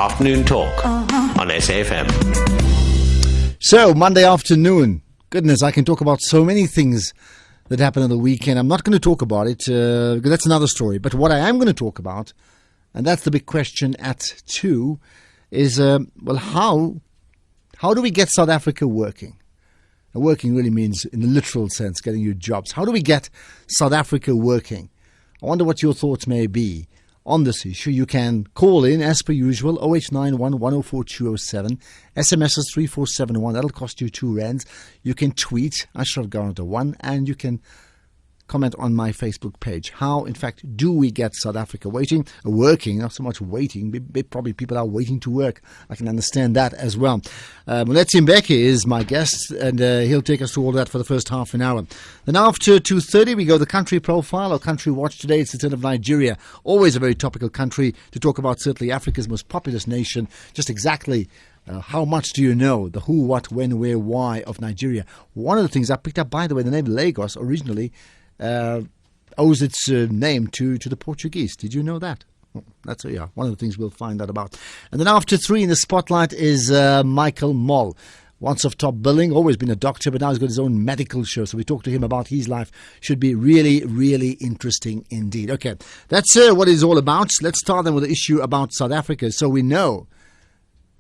Afternoon Talk on SAFM. So, Monday afternoon. Goodness, I can talk about so many things that happened on the weekend. I'm not going to talk about it because that's another story. But what I am going to talk about, and that's the big question at 2, is, how do we get South Africa working? And working really means, in the literal sense, getting you jobs. How do we get South Africa working? I wonder what your thoughts may be on this issue. You can call in, as per usual, 0891 104 207. SMS is 3471. That'll cost you 2 rands. You can tweet, Ashraf Garner 1, and you can comment on my Facebook page. How, in fact, do we get South Africa working? Not so much waiting. Probably people are waiting to work. I can understand that as well. Moeletsi Mbeki is my guest, and he'll take us through all that for the first half an hour. Then after 2:30, we go the country profile or country watch. Today it's the turn of Nigeria. Always a very topical country to talk about, certainly Africa's most populous nation. Just exactly how much do you know? The who, what, when, where, why of Nigeria. One of the things I picked up, by the way, the name Lagos originally owes its name to the Portuguese. Did you know that? That's one of the things we'll find out about. And then after 3 in the spotlight is Michael Moll. Once of top billing, always been a doctor, but now he's got his own medical show. So we talk to him about his life. Should be really, really interesting indeed. Okay, that's what it's all about. Let's start then with the issue about South Africa. So we know,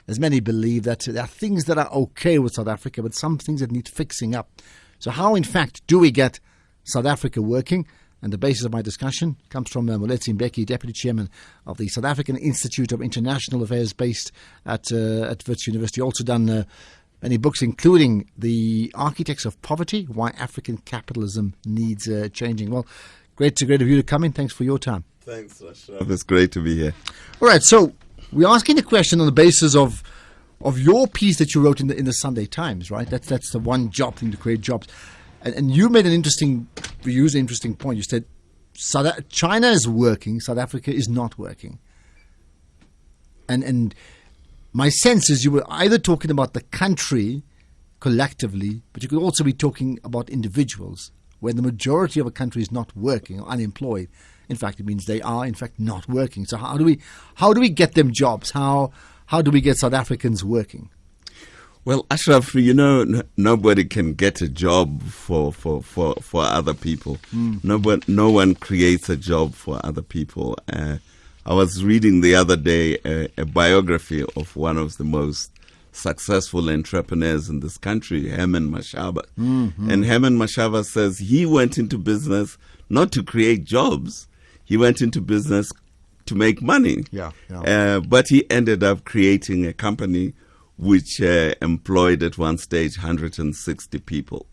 as many believe, that there are things that are okay with South Africa, but some things that need fixing up. So how, in fact, do we get South Africa working? And the basis of my discussion comes from Moeletsi Mbeki, Deputy Chairman of the South African Institute of International Affairs, based at Wits University. Also done many books, including The Architects of Poverty, Why African Capitalism Needs Changing. Well, great of you to come in. Thanks for your time. Thanks, Ashraf. It's great to be here. All right, so we're asking a question on the basis of your piece that you wrote in the Sunday Times, right? That's the one job thing, to create jobs. And you made an interesting point. You said China is working, South Africa is not working. And my sense is you were either talking about the country collectively, but you could also be talking about individuals, where the majority of a country is not working or unemployed. In fact, it means they are, in fact, not working. So how do we get them jobs? How do we get South Africans working? Well, Ashraf, nobody can get a job for other people. No one creates a job for other people. I was reading the other day a biography of one of the most successful entrepreneurs in this country, Herman Mashaba. Mm-hmm. And Herman Mashaba says he went into business not to create jobs. He went into business to make money. But he ended up creating a company which employed at one stage 160 people.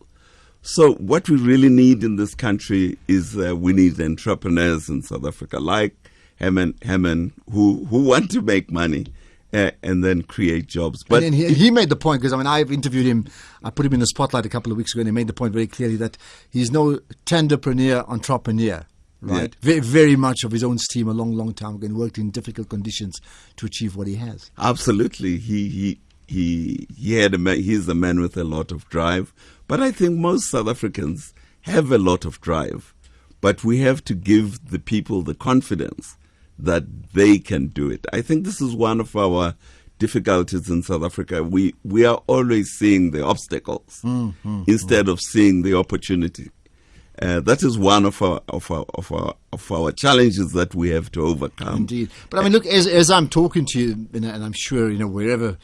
So what we really need in this country is we need entrepreneurs in South Africa like Herman who want to make money and then create jobs. But he made the point, because I've interviewed him. I put him in the spotlight a couple of weeks ago, and he made the point very clearly that he's no tenderpreneur, entrepreneur. Right, yeah. Very much of his own steam a long time ago, and worked in difficult conditions to achieve what he has. Absolutely, he's a man with a lot of drive. But I think most South Africans have a lot of drive, but we have to give the people the confidence that they can do it. I think this is one of our difficulties in South Africa. We are always seeing the obstacles instead of seeing the opportunity. That is one of our challenges that we have to overcome. Indeed. But look, as I'm talking to you, and I'm sure, wherever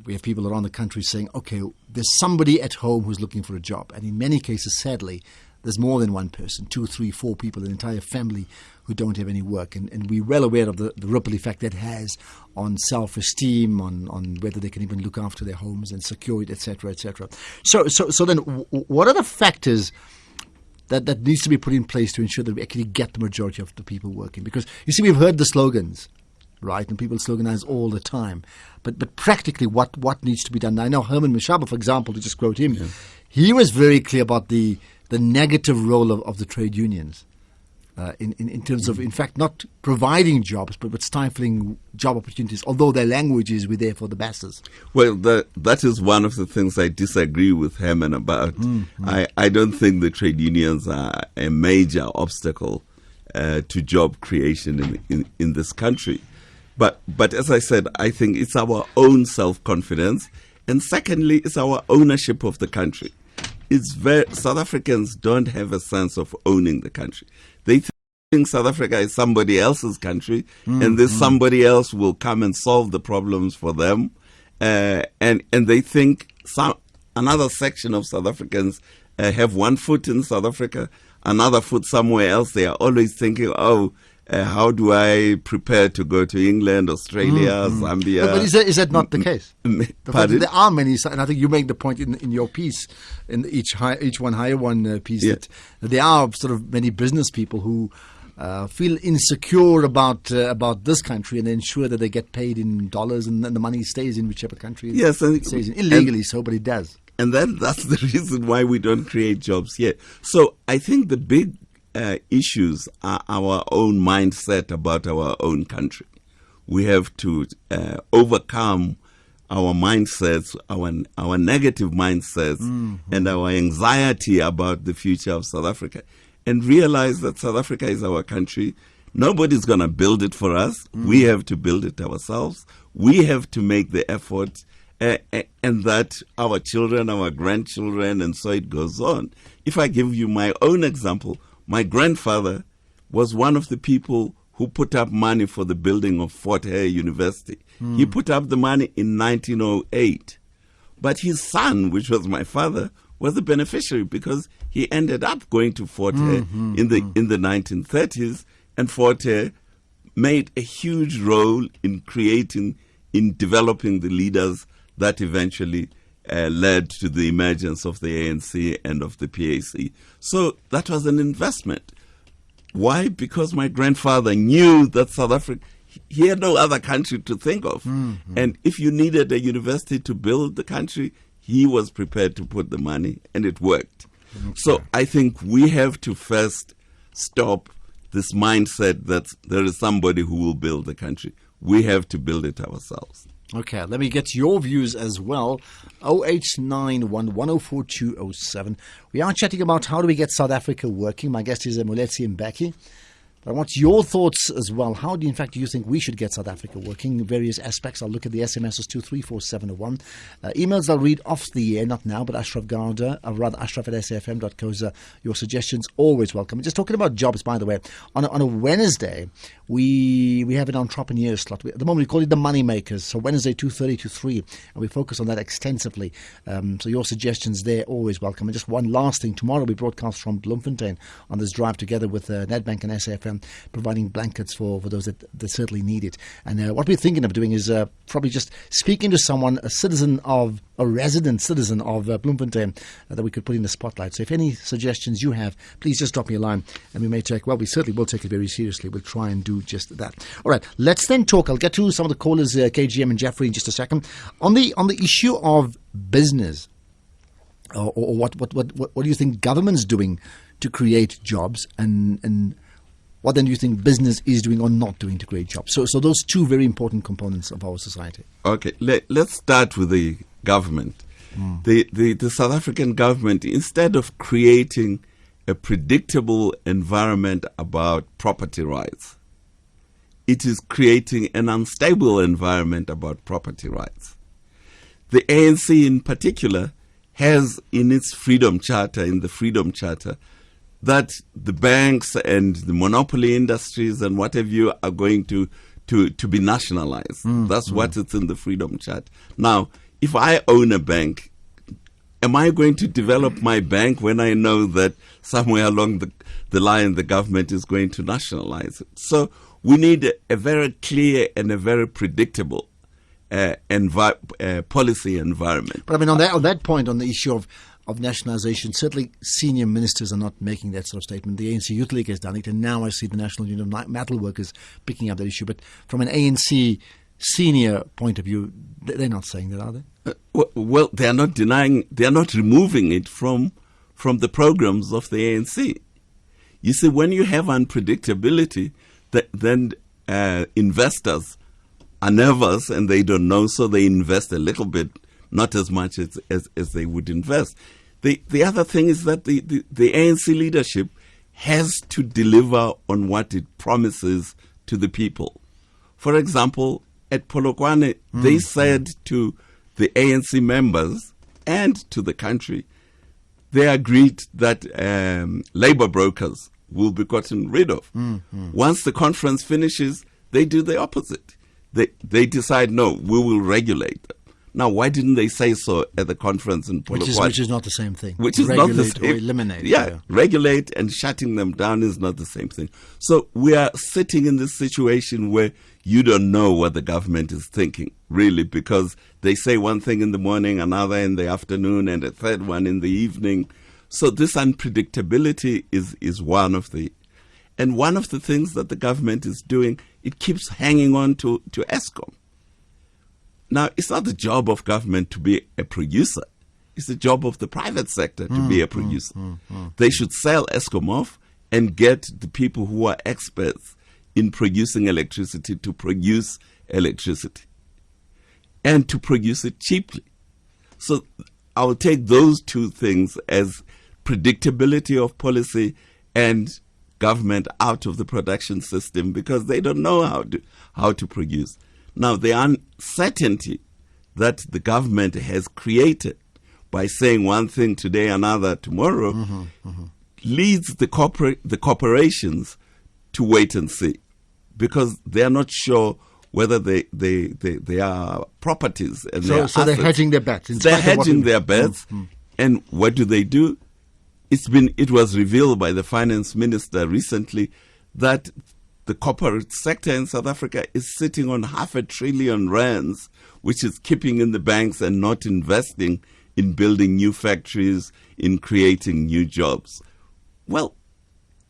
we have people around the country saying, okay, there's somebody at home who's looking for a job. And in many cases, sadly, there's more than one person, 2, 3, 4 people, an entire family who don't have any work. And we're well aware of the ripple effect that has on self-esteem, on whether they can even look after their homes and secure it, etc., etc. So then what are the factors that needs to be put in place to ensure that we actually get the majority of the people working? Because, you see, we've heard the slogans, right? And people sloganize all the time. But practically, what needs to be done? Now, I know Herman Mashaba, for example, to just quote him, he was very clear about the negative role of the trade unions in terms of, in fact, not providing jobs, but stifling job opportunities, although their language is, we're there for the bastards. Well, that is one of the things I disagree with Herman about. I don't think the trade unions are a major obstacle to job creation in this country. But as I said, I think it's our own self-confidence. And secondly, it's our ownership of the country. South Africans don't have a sense of owning the country. They think South Africa is somebody else's country, and this somebody else will come and solve the problems for them. And they think another section of South Africans have one foot in South Africa, another foot somewhere else. They are always thinking, how do I prepare to go to England, Australia, Zambia? But is that not the case? There are many, and I think you make the point in your piece, in each one higher one piece, that there are sort of many business people who feel insecure about this country and ensure that they get paid in dollars and the money stays in whichever country it stays in. Illegally so, but it does. And then that's the reason why we don't create jobs here. So I think the big issues are our own mindset about our own country. We have to overcome our mindsets, our negative mindsets, and our anxiety about the future of South Africa, and realize that South Africa is our country. Nobody's going to build it for us. We have to build it ourselves. We have to make the effort, and that our children, our grandchildren, and so it goes on. If I give you my own example, my grandfather was one of the people who put up money for the building of Fort Hare University. He put up the money in 1908. But his son, which was my father, was the beneficiary because he ended up going to Fort Hare in the 1930s, and Fort Hare made a huge role in developing the leaders that eventually led to the emergence of the ANC and of the PAC. So that was an investment. Why? Because my grandfather knew that South Africa, he had no other country to think of. And if you needed a university to build the country, he was prepared to put the money, and it worked. Okay. So I think we have to first stop this mindset that there is somebody who will build the country. We have to build it ourselves. Okay, let me get your views as well. 0891104207. We are chatting about how do we get South Africa working. My guest is Moeletsi Mbeki. But I want your thoughts as well. How do you think we should get South Africa working? Various aspects. I'll look at the SMSs 234701. Emails I'll read off the air, not now, but Ashraf Garda, Ashraf at safm.co. Your suggestions always welcome. Just talking about jobs, by the way. On a Wednesday, we have an entrepreneur slot. At the moment, we call it the Money Makers. So Wednesday, 2:30 to 3. And we focus on that extensively. So your suggestions there, always welcome. And just one last thing. Tomorrow we broadcast from Bloemfontein on this drive together with Nedbank and SAFM, providing blankets for those that certainly need it. And what we're thinking of doing is probably just speaking to someone, a resident citizen of Bloemfontein, that we could put in the spotlight. So if any suggestions you have, please just drop me a line, and we certainly will take it very seriously. We'll try and do just that. All right, let's then talk. I'll get to some of the callers, KGM and Jeffrey, in just a second. On the issue of business, or what do you think government's doing to create jobs, and what then do you think business is doing or not doing to create jobs? So those two very important components of our society. Okay, let's start with the government. The South African government, instead of creating a predictable environment about property rights, it is creating an unstable environment about property rights. The ANC in particular has in the Freedom Charter, that the banks and the monopoly industries and what have you are going to be nationalized. That's what it's in the Freedom Charter. Now, if I own a bank, am I going to develop my bank when I know that somewhere along the line the government is going to nationalize it? So we need a very clear and a very predictable policy environment. But I mean, on that point, on the issue of nationalisation, certainly senior ministers are not making that sort of statement. The ANC Youth League has done it, and now I see the National Union of Metal Workers picking up that issue. But from an ANC senior point of view, they're not saying that, are they? Well, they are not denying, they are not removing it from the programs of the ANC. You see, when you have unpredictability, then investors are nervous and they don't know, so they invest a little bit, not as much as they would invest. The other thing is that the ANC leadership has to deliver on what it promises to the people. For example, at Polokwane, they said to the ANC members and to the country, they agreed that labor brokers will be gotten rid of. Once the conference finishes, they do the opposite. They decide, no, we will regulate them. Now, why didn't they say so at the conference in Polokwane? Which is not the same thing. Which is regulate not the same. Or eliminate. Yeah, regulate and shutting them down is not the same thing. So we are sitting in this situation where you don't know what the government is thinking, really, because they say one thing in the morning, another in the afternoon, and a third one in the evening. So this unpredictability is one of the things that the government is doing. It keeps hanging on to Eskom. Now, it's not the job of government to be a producer. It's the job of the private sector to be a producer. They should sell Eskom off and get the people who are experts in producing electricity to produce electricity and to produce it cheaply. So I will take those two things as predictability of policy and government out of the production system because they don't know how to produce. Now, the uncertainty that the government has created by saying one thing today, another tomorrow, leads the corporations to wait and see because they are not sure whether they are properties and so they're hedging their bets. They're hedging their bets, and what do? It was revealed by the finance minister recently that the corporate sector in South Africa is sitting on R500 billion, which is keeping in the banks and not investing in building new factories, in creating new jobs. Well,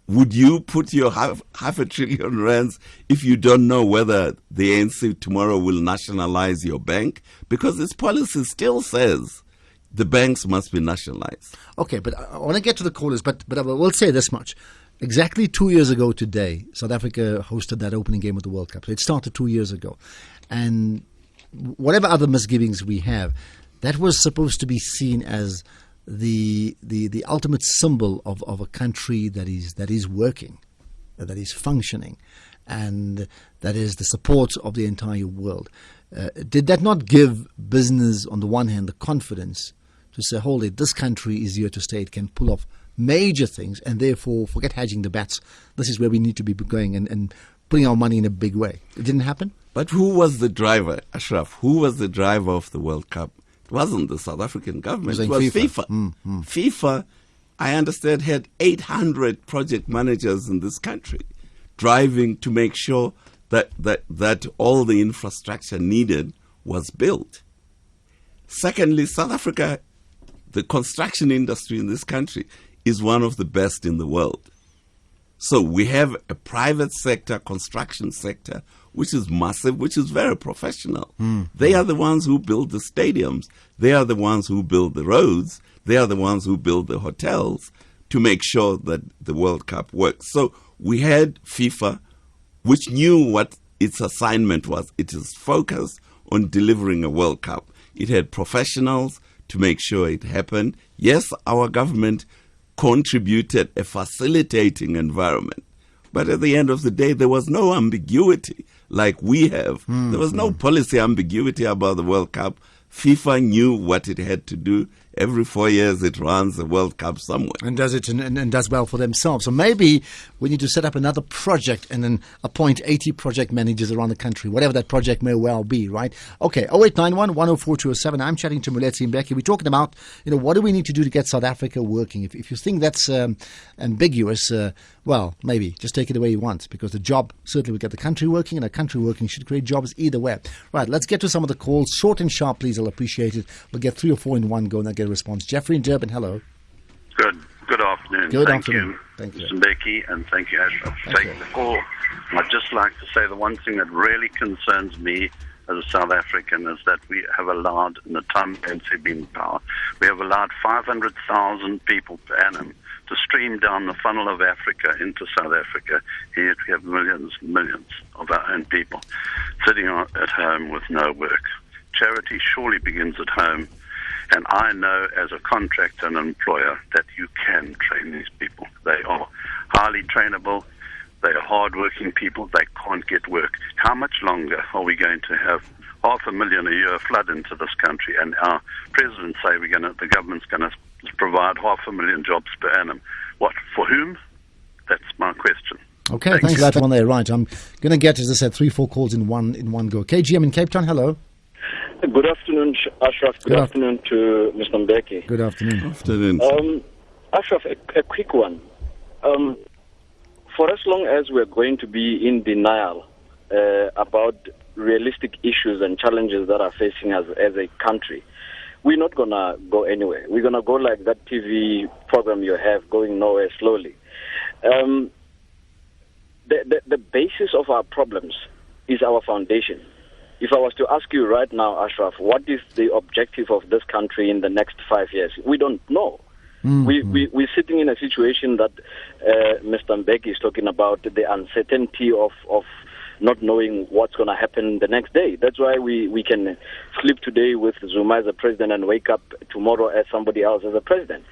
would you put your R500 billion if you don't know whether the ANC tomorrow will nationalize your bank? Because its policy still says the banks must be nationalized. Okay, but I want to get to the callers, but I will say this much. Exactly 2 years ago today, South Africa hosted that opening game of the World Cup. So it started 2 years ago. And whatever other misgivings we have, that was supposed to be seen as the ultimate symbol of a country that is working, that is functioning, and that is the support of the entire world. Did that not give business, on the one hand, the confidence to say, hold it, this country is here to stay, it can pull off major things, and therefore forget hedging the bets. This is where we need to be going and putting our money in a big way. It didn't happen? But who was the driver, Ashraf? Who was the driver of the World Cup? It wasn't the South African government. It was FIFA. FIFA, I understand, had 800 project managers in this country driving to make sure that all the infrastructure needed was built. Secondly, South Africa, the construction industry in this country is one of the best in the world. So we have a private sector, construction sector, which is massive, which is very professional. They are the ones who build the stadiums. They are the ones who build the roads. They are the ones who build the hotels to make sure that the World Cup works. So we had FIFA, which knew what its assignment was. It is focused on delivering a World Cup. It had professionals to make sure it happened. Yes, our government contributed a facilitating environment. But at the end of the day, there was no ambiguity like we have. There was no policy ambiguity about the World Cup. FIFA knew what it had to do. Every 4 years it runs the World Cup somewhere. And does it and does well for themselves. So maybe we need to set up another project and then appoint 80 project managers around the country, whatever that project may well be, right? Okay, 0891 104 207. I'm chatting to Moeletsi Mbeki. We're talking about, what do we need to do to get South Africa working? If you think that's ambiguous, well, maybe just take it away you want, because the job certainly will get the country working, and a country working should create jobs either way. Right, let's get to some of the calls. Short and sharp, please. I'll appreciate it. We'll get 3 or 4 in one go and I'll get a response. Jeffrey in Durban, hello. Good afternoon. Thank you. Thank you, Mr. Mbeki, and thank you, Ashraf, for taking the call. I'd just like to say the one thing that really concerns me as a South African is that we have allowed, in the time ANC been in power, we have allowed 500,000 people per annum to stream down the funnel of Africa into South Africa. Yet we have millions and millions of our own people sitting at home with no work. Charity surely begins at home. And I know as a contractor and employer that you can train these people. They are highly trainable. They are hard-working people. They can't get work. How much longer are we going to have 500,000 a year flood into this country, and our president say the government's going to provide 500,000 jobs per annum? What, for whom? That's my question. Okay, thanks for that one there. Right, I'm going to get, as I said, 3-4 calls in one go. KGM in Cape Town, hello. Good afternoon, Ashraf. Good afternoon to Mr. Mbeki. Good afternoon. Afternoon. Ashraf, a quick one. For as long as we're going to be in denial about realistic issues and challenges that are facing us as a country, we're not going to go anywhere. We're going to go like that TV program you have, going nowhere slowly. The basis of our problems is our foundation. If I was to ask you right now, Ashraf, what is the objective of this country in the next 5 years? We don't know. We're sitting in a situation that Mr. Mbeki is talking about, the uncertainty of not knowing what's going to happen the next day. That's why we can sleep today with Zuma as a president and wake up tomorrow as somebody else as a president.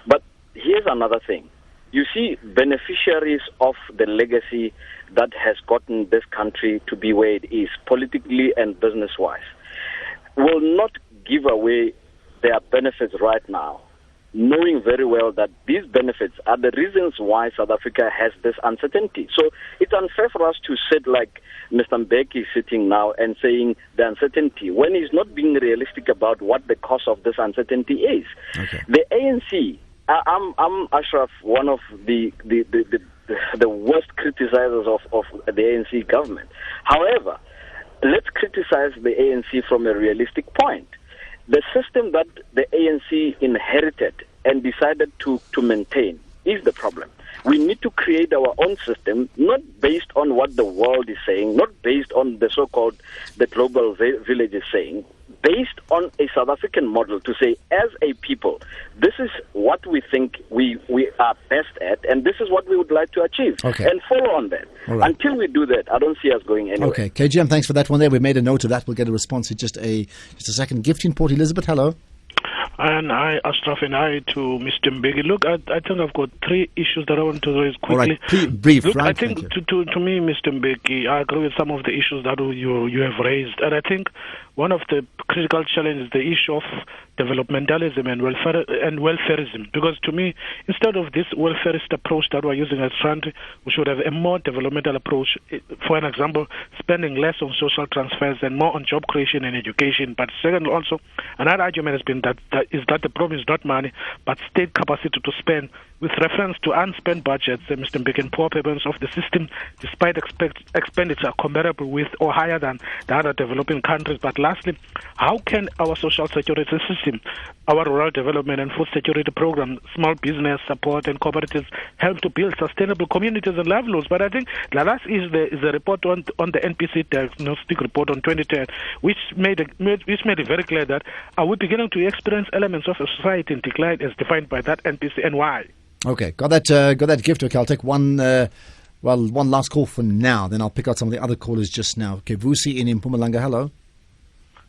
But here's another thing. You see, beneficiaries of the legacy that has gotten this country to be where it is, politically and business-wise, will not give away their benefits right now, knowing very well that these benefits are the reasons why South Africa has this uncertainty. So it's unfair for us to sit like Mr. Mbeki is sitting now and saying the uncertainty, when he's not being realistic about what the cause of this uncertainty is. Okay. The ANC, I'm Ashraf, one of the worst criticizers of the ANC government. However, let's criticize the ANC from a realistic point. The system that the ANC inherited and decided to maintain is the problem. We need to create our own system, not based on what the world is saying, not based on the so-called the global village is saying, based on a South African model to say, as a people, this is what we think we are best at, and this is what we would like to achieve. Okay. And follow on that. Right. Until we do that, I don't see us going anywhere. Okay, KGM, thanks for that one there. We made a note of that. We'll get a response in just a second. Gift in Port Elizabeth, hello. And I, Ashraf, and I to Mr. Mbeki. Look, I think I've got 3 issues that I want to raise quickly. All right, brief, Look, right? I think to me, Mr. Mbeki, I agree with some of the issues that you have raised. And I think one of the critical challenges is the issue of developmentalism and welfareism. Because to me, instead of this welfarist approach that we're using as country, we should have a more developmental approach. For an example, spending less on social transfers and more on job creation and education. But second, also, another argument has been that the problem is not money, but state capacity to spend, with reference to unspent budgets, Mr. Mbeki, and poor payments of the system, despite expenditure comparable with or higher than the other developing countries. But lastly, how can our social security system, our rural development and food security program, small business support and cooperatives help to build sustainable communities and livelihoods? But I think the last is the report on the NPC diagnostic report on 2010, which made it very clear that are we beginning to experience elements of a society in decline as defined by that NPC, and why? Okay, got that gift. Okay, I'll take one last call for now, then I'll pick out some of the other callers just now. Okay, Vusi in Mpumalanga, hello.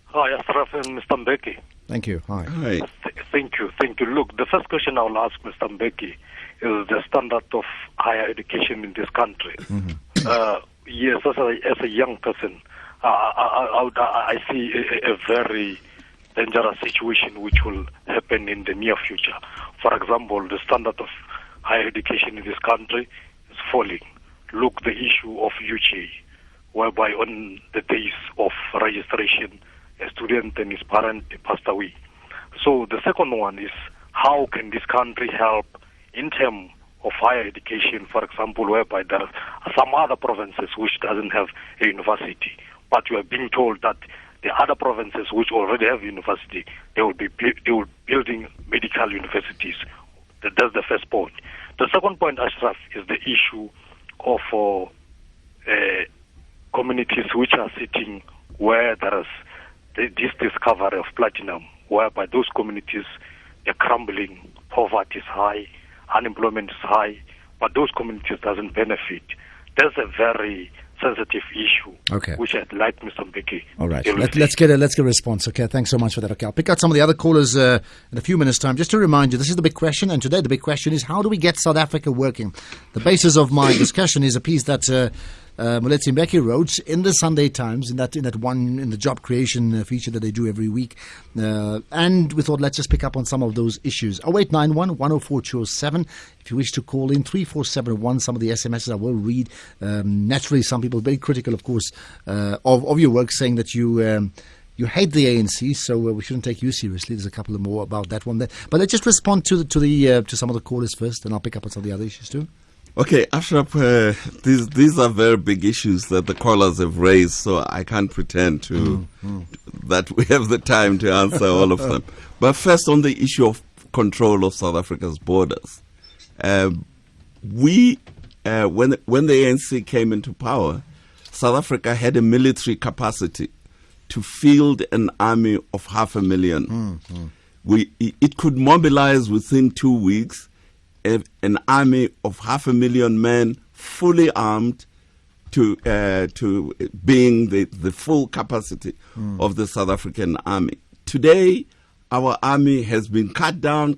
Hi, Ashraf and Mr. Mbeki. Thank you. Hi. Thank you. Look, the first question I will ask Mr. Mbeki is the standard of higher education in this country. Mm-hmm. Yes, as a young person, I see a very dangerous situation which will happen in the near future. For example, the standard of higher education in this country is falling. Look, the issue of UJ, whereby on the days of registration, a student and his parent passed away. So the second one is, how can this country help in terms of higher education, for example, whereby there are some other provinces which doesn't have a university, but you are being told that the other provinces which already have university, they will building medical universities. That's the first point. The second point, Ashraf, is the issue of communities which are sitting where there is this discovery of platinum, whereby those communities are crumbling, poverty is high, unemployment is high, but those communities doesn't benefit. There's a very sensitive issue, Okay. which I'd like Mr. Mbeki. All right. to deal with. Let's get a response. Okay. Thanks so much for that. Okay. I'll pick out some of the other callers in a few minutes' time. Just to remind you, this is the big question, and today the big question is, how do we get South Africa working? The basis of my discussion is a piece that Moeletsi Mbeki wrote in the Sunday Times, in the job creation feature that they do every week, and we thought let's just pick up on some of those issues. 0891 104 207. If you wish to call in 3471, some of the SMSs I will read. Naturally, some people very critical, of course, of your work, saying that you hate the ANC, so we shouldn't take you seriously. There's a couple of more about that one there, but let's just respond to some of the callers first, and I'll pick up on some of the other issues too. Okay, Ashraf, these are very big issues that the callers have raised, so I can't pretend that we have the time to answer all of them. But first, on the issue of control of South Africa's borders, when the ANC came into power, South Africa had a military capacity to field an army of 500,000. It could mobilize within 2 weeks an army of 500,000 men, fully armed, to being the full capacity of the South African army. Today, our army has been cut down,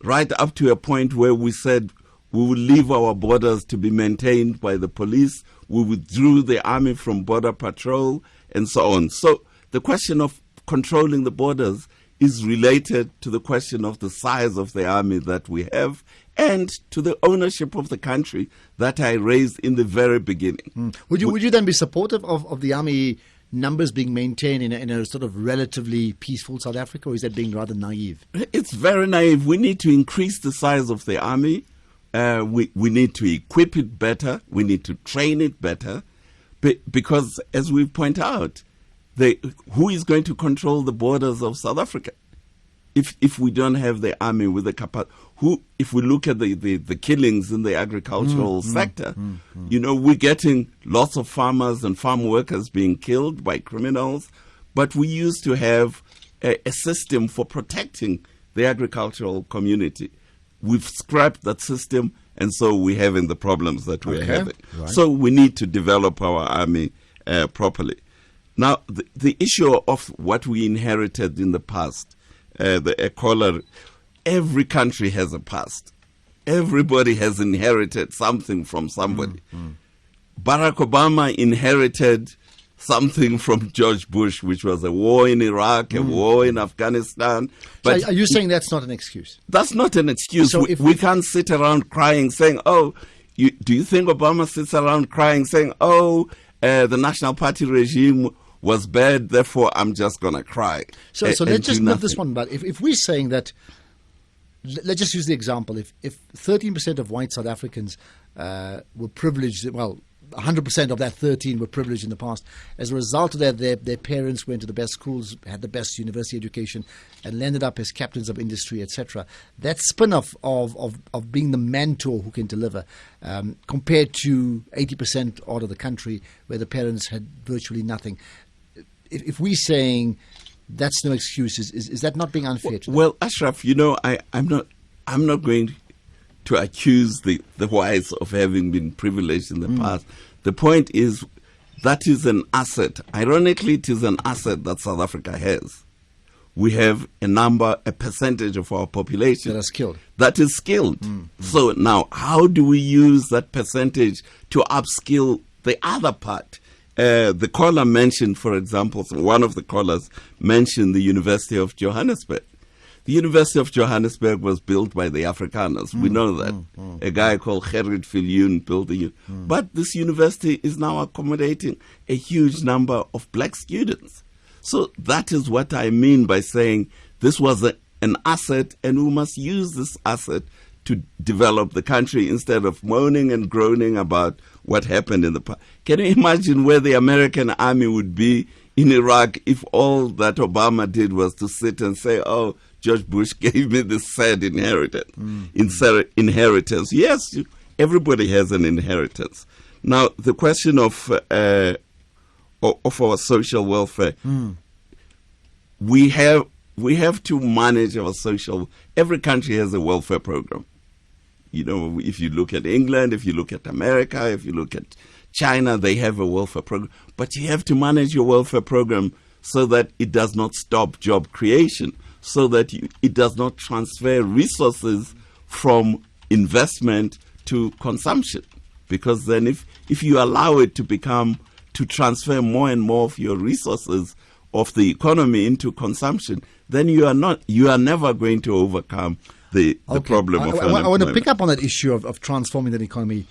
right up to a point where we said we will leave our borders to be maintained by the police. We withdrew the army from border patrol and so on. So the question of controlling the borders is related to the question of the size of the army that we have and to the ownership of the country that I raised in the very beginning. Would you then be supportive of the army numbers being maintained in a sort of relatively peaceful South Africa, or is that being rather naive? It's very naive. We need to increase the size of the army. We need to equip it better. We need to train it better. Because, as we point out, who is going to control the borders of South Africa if we don't have the army with the capacity? If we look at the killings in the agricultural sector, we're getting lots of farmers and farm workers being killed by criminals, but we used to have a system for protecting the agricultural community. We've scrapped that system, and so we're having the problems that we're having. Right. So we need to develop our army properly. Now, the issue of what we inherited in the past, every country has a past. Everybody has inherited something from somebody. Barack Obama inherited something from George Bush, which was a war in Iraq, a war in Afghanistan. But so are you saying that's not an excuse? That's not an excuse. So we can't sit around crying saying, do you think Obama sits around crying saying, the National Party regime was bad, therefore I'm just going to cry. So let's just move this one. But if we're saying that, let's just use the example. If 13% of white South Africans were privileged, 100% of that 13 were privileged in the past. As a result of that, their parents went to the best schools, had the best university education, and landed up as captains of industry, etc. That spin-off of being the mentor who can deliver, compared to 80% out of the country where the parents had virtually nothing. If we're saying that's no excuse, is that not being unfair to them? Well, Ashraf, I'm not going to accuse the whites of having been privileged in the past. The point is that is an asset. Ironically, it is an asset that South Africa has. We have a percentage of our population that is skilled. So now, how do we use that percentage to upskill the other part? The caller mentioned, for example, one of the callers mentioned the University of Johannesburg. The University of Johannesburg was built by the Afrikaners. We know that. A guy called Gerrit Viljoen built it. But this university is now accommodating a huge number of black students. So that is what I mean by saying this was an asset, and we must use this asset to develop the country instead of moaning and groaning about what happened in the past. Can you imagine where the American army would be in Iraq if all that Obama did was to sit and say, George Bush gave me this sad inheritance. Inheritance. Yes, everybody has an inheritance. Now, the question of our social welfare, we have to manage our social. Every country has a welfare program. if you look at England, if you look at America, if you look at China, they have a welfare program. But you have to manage your welfare program so that it does not stop job creation, so that it does not transfer resources from investment to consumption. Because then if you allow it to transfer more and more of your resources of the economy into consumption, then you are never going to overcome the problem of unemployment. I want to pick up on that issue of transforming that economy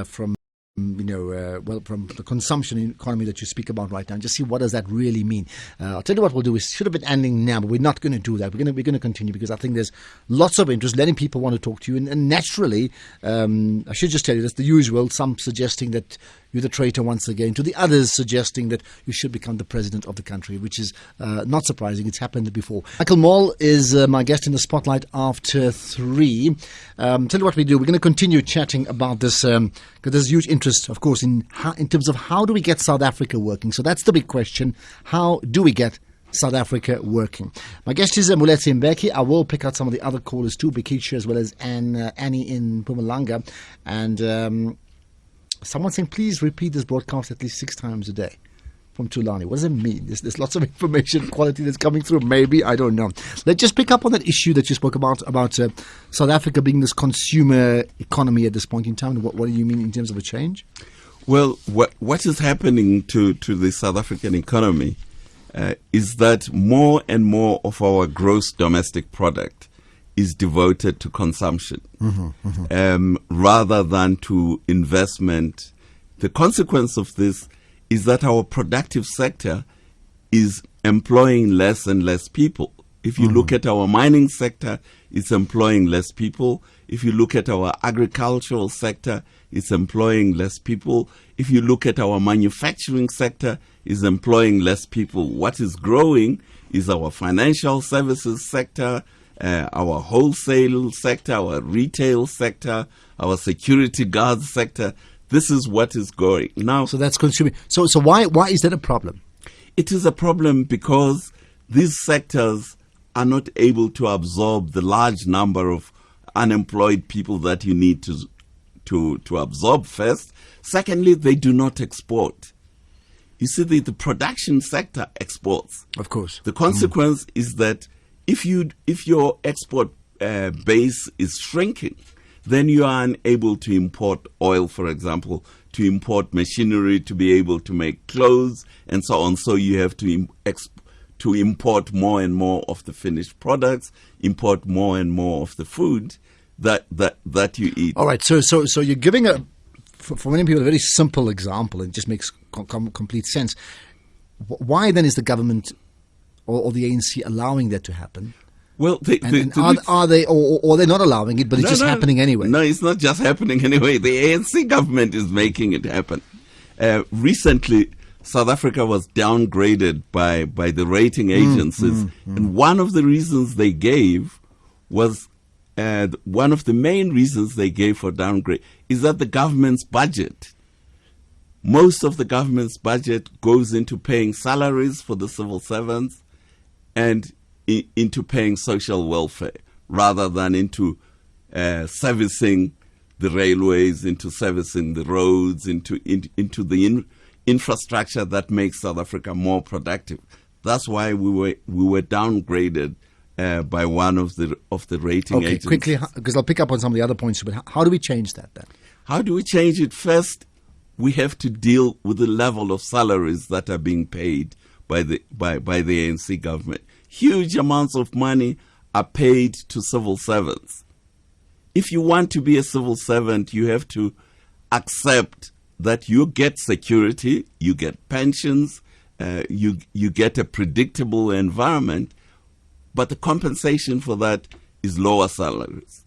from from the consumption economy that you speak about right now, and just see what does that really mean. I'll tell you what we'll do. We should have been ending now, but we're not going to do that. We're going to continue because I think there's lots of interest, letting people want to talk to you, and naturally, I should just tell you that's the usual. Some suggesting that you're the traitor once again, to the others suggesting that you should become the president of the country, which is not surprising. It's happened before. Michael Mall is my guest in the spotlight after 3. Tell you what we do. We're going to continue chatting about this because there's huge interest, of course, in terms of how do we get South Africa working. So that's the big question. How do we get South Africa working? My guest is Moeletsi Mbeki. I will pick out some of the other callers too, Bekisha as well as Annie in Mpumalanga. And someone saying, please repeat this broadcast at least 6 times a day. From Tulani. What does it mean? There's lots of information quality that's coming through. Maybe, I don't know. Let's just pick up on that issue that you spoke about South Africa being this consumer economy at this point in time. What do you mean in terms of a change? Well, what is happening to the South African economy is that more and more of our gross domestic product is devoted to consumption rather than to investment. The consequence of this is that our productive sector is employing less and less people. If you look at our mining sector, it's employing less people. If you look at our agricultural sector, it's employing less people. If you look at our manufacturing sector, it's employing less people. What is growing is our financial services sector, our wholesale sector, our retail sector, our security guards sector. This is what is going now. So that's consuming. So why is that a problem? It is a problem because these sectors are not able to absorb the large number of unemployed people that you need to absorb first. Secondly, they do not export. You see, the production sector exports. Of course. The consequence is that if your export base is shrinking, then you are unable to import oil, for example, to import machinery to be able to make clothes and so on. So you have to import more and more of the finished products, import more and more of the food that you eat. All right. So you're giving for many people a very simple example, and it just makes complete sense. Why then is the government or the ANC allowing that to happen? Well, are they, or they're not allowing it, but it's happening anyway? No, it's not just happening anyway. The ANC government is making it happen. Recently, South Africa was downgraded by the rating agencies. And one of the reasons they gave was, one of the main reasons they gave for downgrade is that the government's budget, most of the government's budget goes into paying salaries for the civil servants and into paying social welfare rather than into servicing the railways, into servicing the roads, into the infrastructure that makes South Africa more productive. That's why we were downgraded by one of the rating agencies. Quickly, because I'll pick up on some of the other points. But how do we change that then? How do we change it? First, we have to deal with the level of salaries that are being paid by the ANC government. Huge amounts of money are paid to civil servants. If you want to be a civil servant, you have to accept that you get security, you get pensions, you get a predictable environment, but the compensation for that is lower salaries.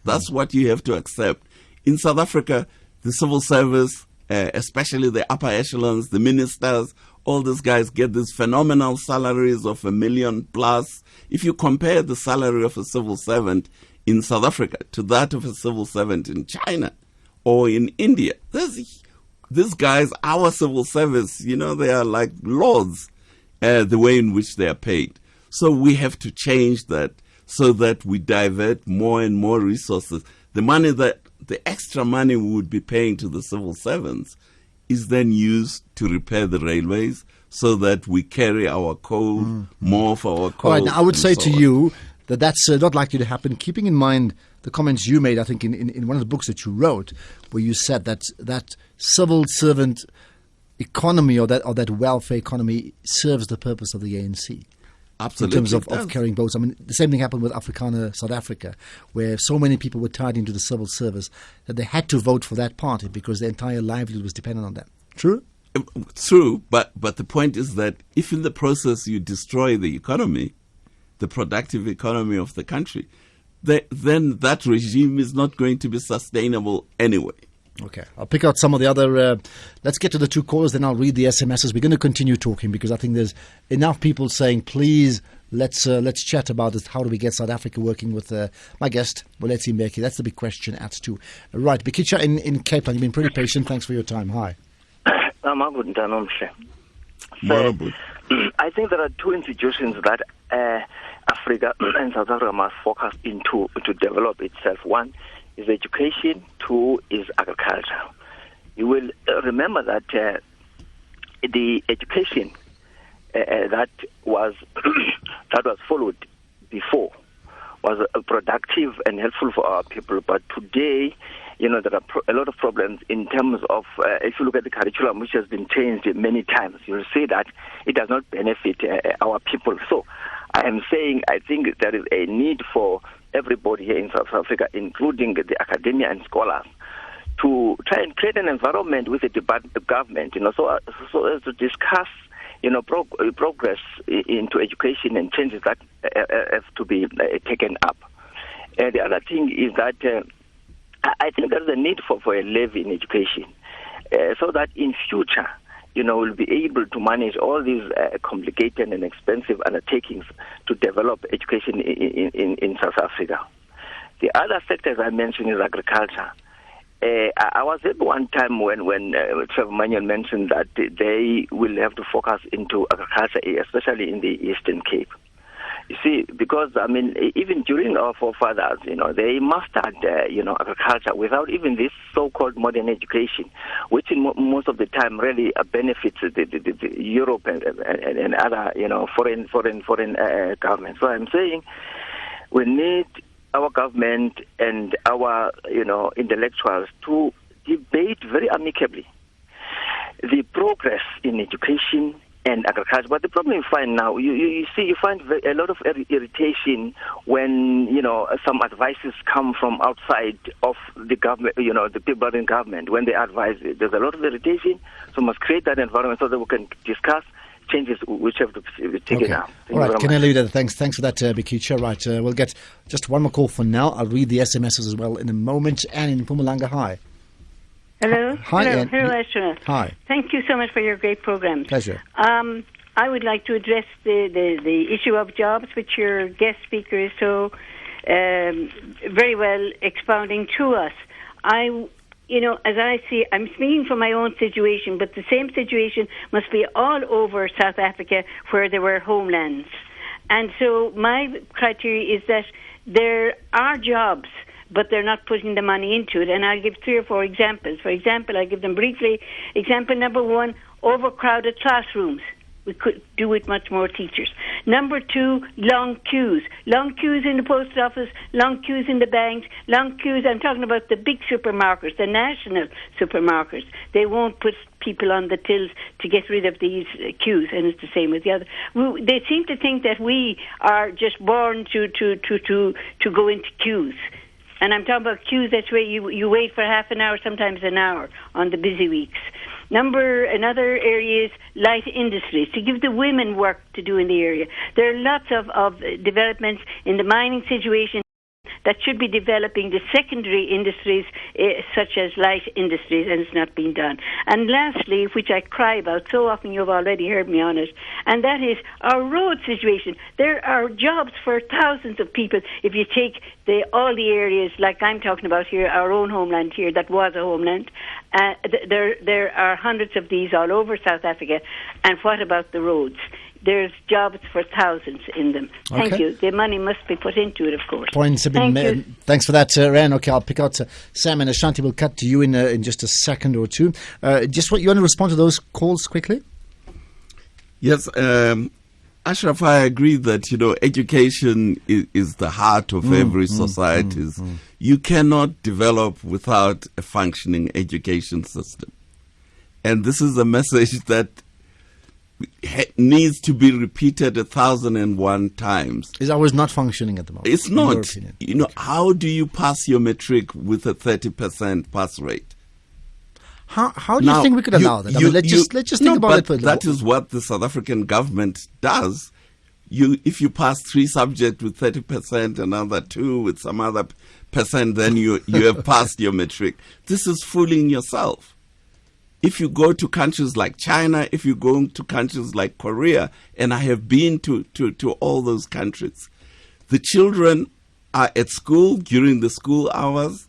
That's what you have to accept. In South Africa, the civil service, especially the upper echelons, the ministers, all these guys get these phenomenal salaries of $1 million plus. If you compare the salary of a civil servant in South Africa to that of a civil servant in China or in India, these guys, our civil service, they are like lords, the way in which they are paid. So we have to change that so that we divert more and more resources. the extra money we would be paying to the civil servants is then used to repair the railways so that we carry our coal, more of our coal. All right, now I would and say so to on. you that that's not likely to happen, keeping in mind the comments you made, I think, in one of the books that you wrote, where you said that civil servant economy or that welfare economy serves the purpose of the ANC. Absolutely. In terms it of does. carrying votes. I mean, the same thing happened with Afrikaner South Africa, where so many people were tied into the civil service that they had to vote for that party because their entire livelihood was dependent on them. True? True, but the point is that if in the process you destroy the economy, the productive economy of the country, then that regime is not going to be sustainable anyway. Okay, I'll pick out some of the other. Let's get to the two callers, then I'll read the SMSs. We're going to continue talking because I think there's enough people saying, please, let's chat about this. How do we get South Africa working with my guest, Moeletsi Mbeki? That's the big question at 2. Right, Bikicha in Cape Town, you've been pretty patient. Thanks for your time. Hi. Horrible. I think there are two institutions that Africa and South Africa must focus into to develop itself. One is education, 2 is agriculture. You will remember that the education that was followed before was productive and helpful for our people, but today, there are a lot of problems in terms of, if you look at the curriculum, which has been changed many times, you'll see that it does not benefit our people. So I am saying I think there is a need for everybody here in South Africa, including the academia and scholars, to try and create an environment with the government, so as to discuss, progress into education and changes that have to be taken up. The other thing is that I think there is a need for a levy in education, so that in future, we'll be able to manage all these complicated and expensive undertakings to develop education in South Africa. The other sector, as I mentioned, is agriculture. I was at one time when Trevor Mannion mentioned that they will have to focus into agriculture, especially in the Eastern Cape. You see, because, even during our forefathers, they mastered, agriculture without even this so-called modern education, which in most of the time really benefits the Europe and other, foreign governments. So I'm saying we need our government and our, intellectuals to debate very amicably the progress in education and agriculture. But the problem you find now, you find a lot of irritation when, some advices come from outside of the government, the people in government. When they advise, there's a lot of irritation, so we must create that environment so that we can discuss changes which have to be taken out. All right, can I leave that? Thanks for that, Bikicha. Right, we'll get just one more call for now. I'll read the SMSs as well in a moment. And in Mpumalanga, hi. Hello. Hi, hello, Ann. hello, Astra. Hi. Thank you so much for your great program. Pleasure. I would like to address the issue of jobs, which your guest speaker is so very well expounding to us. As I see, I'm speaking from my own situation, but the same situation must be all over South Africa where there were homelands. And so my criteria is that there are jobs, but they're not putting the money into it. And I'll give 3 or 4 examples. For example, I'll give them briefly. Example number 1, overcrowded classrooms. We could do with much more teachers. Number 2, long queues. Long queues in the post office, long queues in the banks, long queues. I'm talking about the big supermarkets, the national supermarkets. They won't put people on the tills to get rid of these queues, and it's the same with the other. They seem to think that we are just born to go into queues. And I'm talking about queues that way you wait for half an hour, sometimes an hour on the busy weeks. Another area is light industries, to give the women work to do in the area. There are lots of developments in the mining situation that should be developing the secondary industries such as light industries, and it's not being done. And lastly, which I cry about so often, you've already heard me on it, and that is our road situation. There are jobs for thousands of people if you take all the areas like I'm talking about here, our own homeland here, that was a homeland. There are hundreds of these all over South Africa. And what about the roads? there's jobs for thousands in them. Thank Okay. you. The money must be put into it, of course. Points have been Thank you. made. Thanks for that, Ran. Okay, I'll pick out Sam and Ashanti. We'll cut to you in just a second or two. Just what you want to respond to those calls quickly? Yes, Ashraf, I agree that, education is the heart of every society. You cannot develop without a functioning education system. And this is a message that needs to be repeated 1,001 times. Is ours not functioning at the moment? It's in your not. opinion? How do you pass your matric with a 30% pass rate? How do you think we could allow that? Let's just think about it for a little. That is what the South African government does. If you pass 3 subjects with 30%, another 2 with some other percent, then you have passed your matric. This is fooling yourself. If you go to countries like China, if you go to countries like Korea, and I have been to all those countries, the children are at school during the school hours.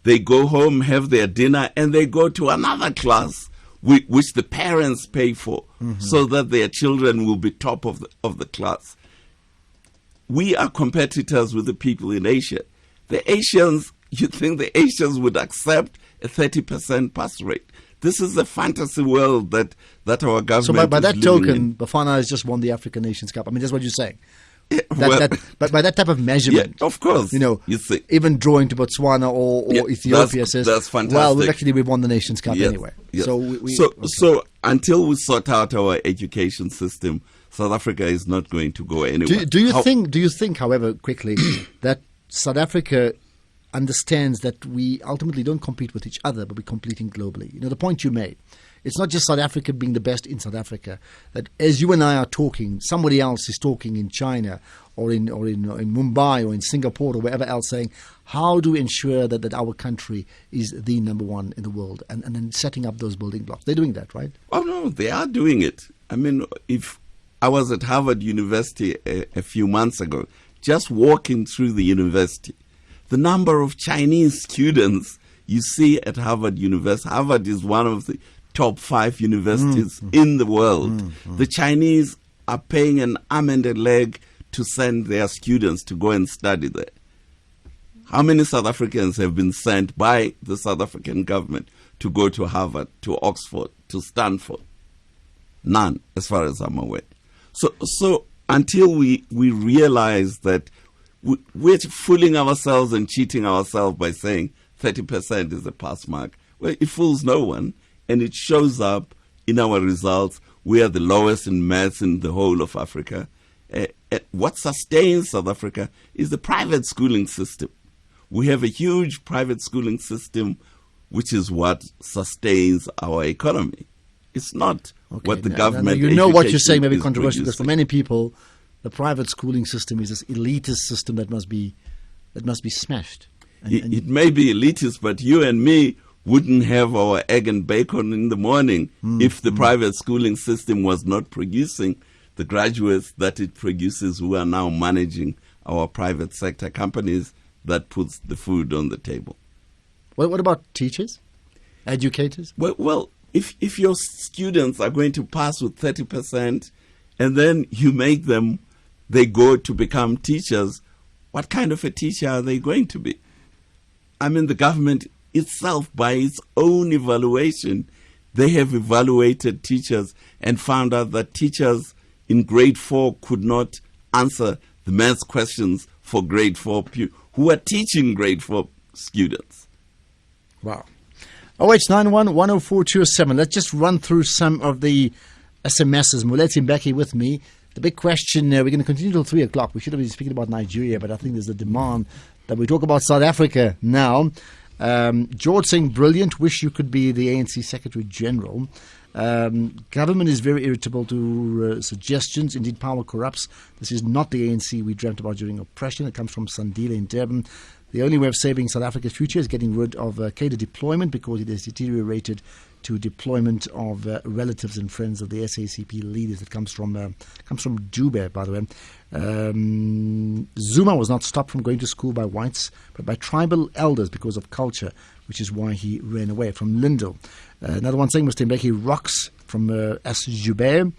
They go home, have their dinner, and they go to another class which the parents pay for, so that their children will be top of the class. We are competitors with the people in Asia. The Asians, you think the Asians would accept a 30% pass rate? This is a fantasy world that our government. So by that is living token, in. Bafana has just won the African Nations Cup. I mean, that's what you're saying. Yeah, But by that type of measurement, yeah, of course, you see. even drawing to Botswana or Yeah, Ethiopia says, that's fantastic. well, we've won the Nations Cup Yes, anyway. yes. So So until we sort out our education system, South Africa is not going to go anywhere. Do you think, however, quickly, that South Africa understands that we ultimately don't compete with each other, but we're competing globally? The point you made. It's not just South Africa being the best in South Africa. That as you and I are talking, somebody else is talking in China or in Mumbai or in Singapore or wherever else, saying, how do we ensure that our country is the number one in the world, and then setting up those building blocks? They're doing that, right? Oh no, they are doing it. I mean, if I was at Harvard University a few months ago, just walking through the university, the number of Chinese students you see at Harvard University. Harvard is one of the top 5 universities in the world. The Chinese are paying an arm and a leg to send their students to go and study there. How many South Africans have been sent by the South African government to go to Harvard, to Oxford, to Stanford? None, as far as I'm aware. So until we realize that we're fooling ourselves and cheating ourselves by saying 30% is a pass mark, well, it fools no one, and it shows up in our results. We are the lowest in maths in the whole of Africa. What sustains South Africa is the private schooling system. We have a huge private schooling system, which is what sustains our economy. It's not what the government. You know what you're saying may be is controversial, because for producing. many people, the private schooling system is this elitist system that must be smashed. It may be elitist, but you and me wouldn't have our egg and bacon in the morning if the private schooling system was not producing the graduates that it produces, who are now managing our private sector companies that puts the food on the table. What about teachers, educators? Well, if your students are going to pass with 30% and then you make them, they go to become teachers, what kind of a teacher are they going to be? I mean, the government itself, by its own evaluation, they have evaluated teachers and found out that teachers in grade 4 could not answer the maths questions for grade 4 who are teaching grade 4 students. Wow. 0891 104 207. Let's just run through some of the SMSs. Moeletsi Mbeki with me. The big question, we're going to continue till 3 o'clock. We should have been speaking about Nigeria, but I think there's a demand that we talk about South Africa now. George saying, brilliant, wish you could be the ANC Secretary General. Government is very irritable to suggestions. Indeed, power corrupts. This is not the ANC we dreamt about during oppression. It comes from Sandile in Durban. The only way of saving South Africa's future is getting rid of cadre deployment, because it has deteriorated to deployment of relatives and friends of the SACP leaders. That comes from Dube, by the way. Zuma was not stopped from going to school by whites, but by tribal elders because of culture, which is why he ran away. From Lindo. Another one saying, Mr. Mbeki rocks, from S. Joubert.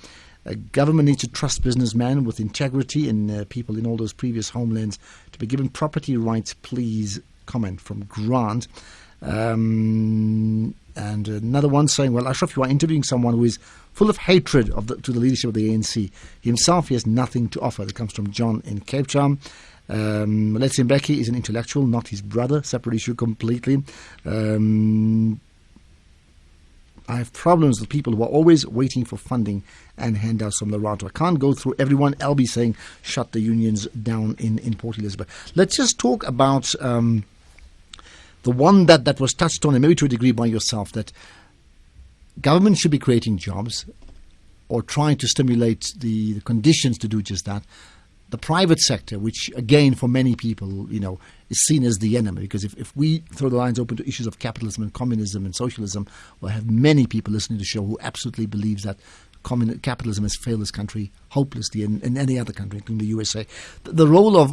Government needs to trust businessmen with integrity and people in all those previous homelands to be given property rights. Please comment from Grant. And another one saying, well, Ashraf, you are interviewing someone who is full of hatred to the leadership of the ANC. Himself, he has nothing to offer. That comes from John in Cape Town. Moeletsi Mbeki is an intellectual, not his brother. Separate issue completely. I have problems with people who are always waiting for funding and handouts from Lerato. I can't go through everyone. LB saying shut the unions down in Port Elizabeth. Let's just talk about the one that was touched on, and maybe to a degree by yourself, that government should be creating jobs or trying to stimulate the conditions to do just that. The private sector, which again for many people, is seen as the enemy, because if we throw the lines open to issues of capitalism and communism and socialism, we'll have many people listening to the show who absolutely believes that capitalism has failed this country hopelessly, in any other country, including the USA. The role of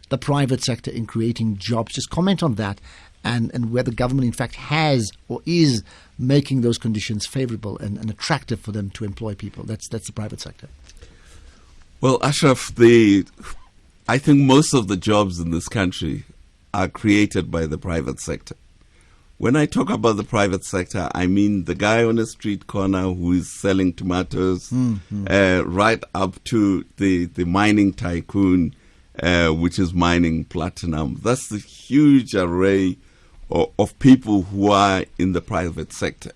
the private sector in creating jobs, just comment on that, and whether government in fact has or is making those conditions favorable and attractive for them to employ people. That's the private sector. Well, Ashraf, I think most of the jobs in this country are created by the private sector. When I talk about the private sector, I mean the guy on the street corner who is selling tomatoes, right up to the mining tycoon, which is mining platinum. That's the huge array of people who are in the private sector.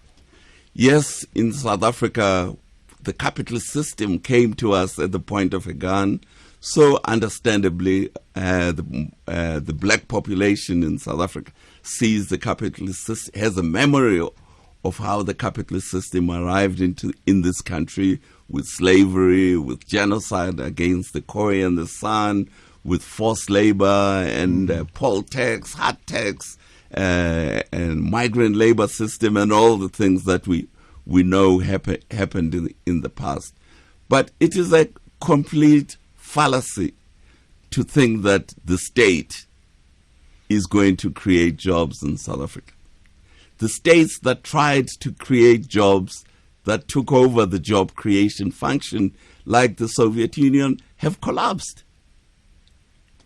Yes, in South Africa, the capitalist system came to us at the point of a gun. So understandably, the black population in South Africa sees the capitalist system, has a memory of how the capitalist system arrived in this country, with slavery, with genocide against the Khoi and the San, with forced labor and poll tax, hard tax, and migrant labor system, and all the things that we know happened in the past. But it is a complete fallacy to think that the state is going to create jobs in South Africa. The states that tried to create jobs, that took over the job creation function, like the Soviet Union, have collapsed.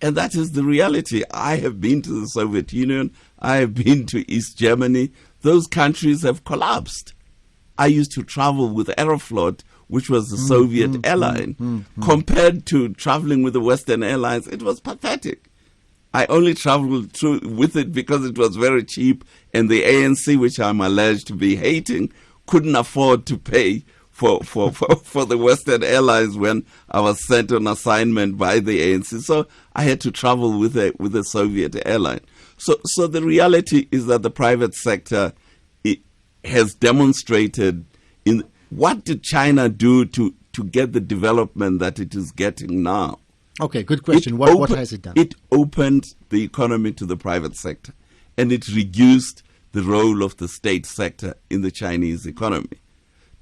And that is the reality. I have been to the Soviet Union. I have been to East Germany. Those countries have collapsed. I used to travel with Aeroflot, which was the Soviet airline. Compared to traveling with the Western Airlines, it was pathetic. I only traveled with it because it was very cheap, and the ANC, which I'm alleged to be hating, couldn't afford to pay for the Western Airlines when I was sent on assignment by the ANC. So I had to travel with a Soviet airline. So the reality is that the private sector has demonstrated in what did China do to get the development that it is getting now? Okay, good question. What has it done? It opened the economy to the private sector, and it reduced the role of the state sector in the Chinese economy.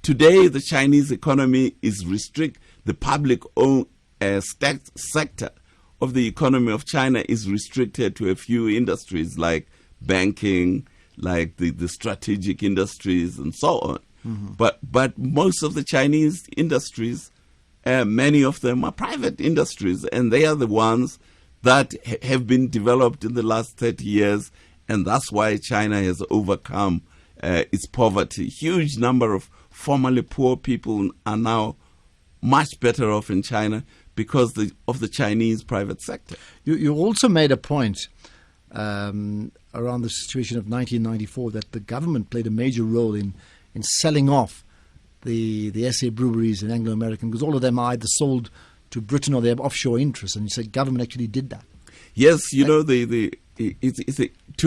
Today, the Chinese economy is the public-owned sector of the economy of China is restricted to a few industries like banking, like the strategic industries and so on. But most of the Chinese industries, many of them are private industries, and they are the ones that have been developed in the last 30 years, and that's why China has overcome its poverty. Huge number of formerly poor people are now much better off in China because of the Chinese private sector. You also made a point around the situation of 1994 that the government played a major role in selling off the SA breweries and Anglo-American, because all of them are either sold to Britain or they have offshore interests, and you said government actually did that. Yes, to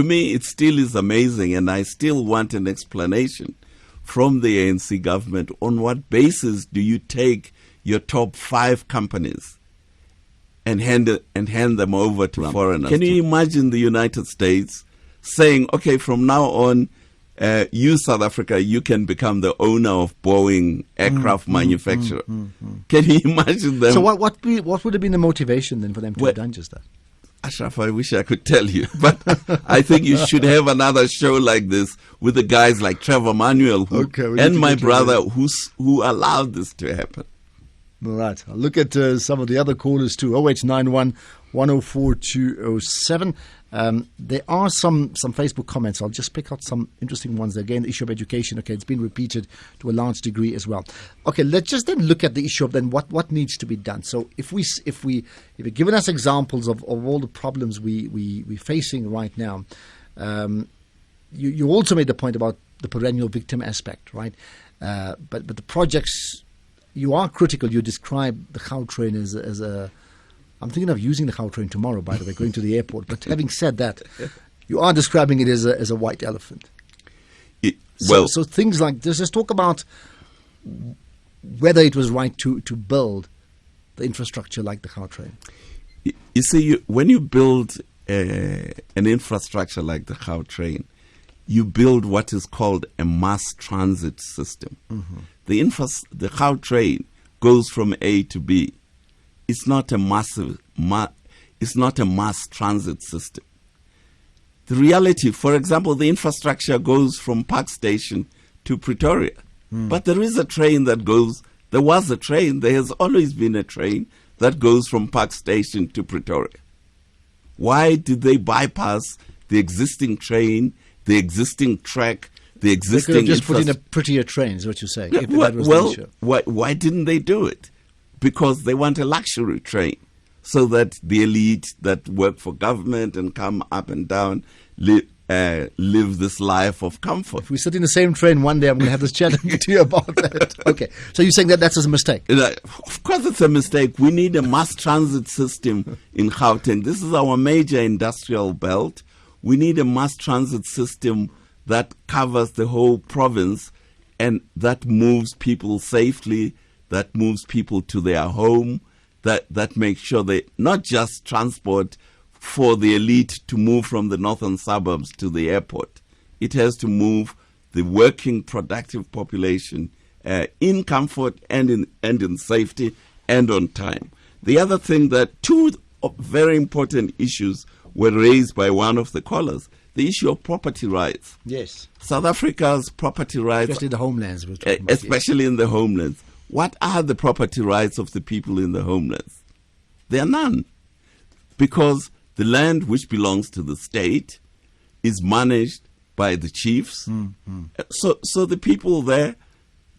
me it still is amazing, and I still want an explanation from the ANC government on what basis do you take your top 5 companies and hand them over to foreigners. Can you imagine the United States saying, okay, from now on, you, South Africa, you can become the owner of Boeing aircraft manufacturer. Can you imagine them? So what would have been the motivation then for them to have done just that? Ashraf, I wish I could tell you, but I think you should have another show like this with the guys like Trevor Manuel and my brother who allowed this to happen. All right. I'll look at some of the other callers too. 0891 104 207. There are some Facebook comments. I'll just pick out some interesting ones. Again, the issue of education. Okay, it's been repeated to a large degree as well. Okay, let's just then look at the issue of then what needs to be done. So if you've given us examples of all the problems we're facing right now, you also made the point about the perennial victim aspect, right? But the projects, you are critical. You describe the Gautrain as a I'm thinking of using the Gautrain tomorrow, by the way, going to the airport. But having said that, you are describing it as a white elephant. So things like this, let's talk about whether it was right to build the infrastructure like the Gautrain. You see, when you build an infrastructure like the Gautrain, you build what is called a mass transit system. Mm-hmm. The Gautrain goes from A to B. It's not a mass transit system. The reality, for example, the infrastructure goes from Park Station to Pretoria. But there is a train that goes, there has always been a train that goes from Park Station to Pretoria. Why did they bypass the existing train, the existing track, the existing... They could have just put in a prettier train, is what you're saying. Yeah, why didn't they do it? Because they want a luxury train so that the elite that work for government and come up and down live this life of comfort. If we sit in the same train one day, I'm going to have this chat to you about that. Okay, so you're saying that's a mistake? Of course it's a mistake. We need a mass transit system in Gauteng. This is our major industrial belt. We need a mass transit system that covers the whole province and that moves people safely, that moves people to their home, that makes sure they not just transport for the elite to move from the northern suburbs to the airport. It has to move the working, productive population in comfort and in safety and on time. The other thing that two very important issues were raised by one of the callers, the issue of property rights. Yes. South Africa's property rights. Especially the homelands. Especially in the homelands. What are the property rights of the people in the homelands? There are none. Because the land which belongs to the state is managed by the chiefs. Mm-hmm. So the people there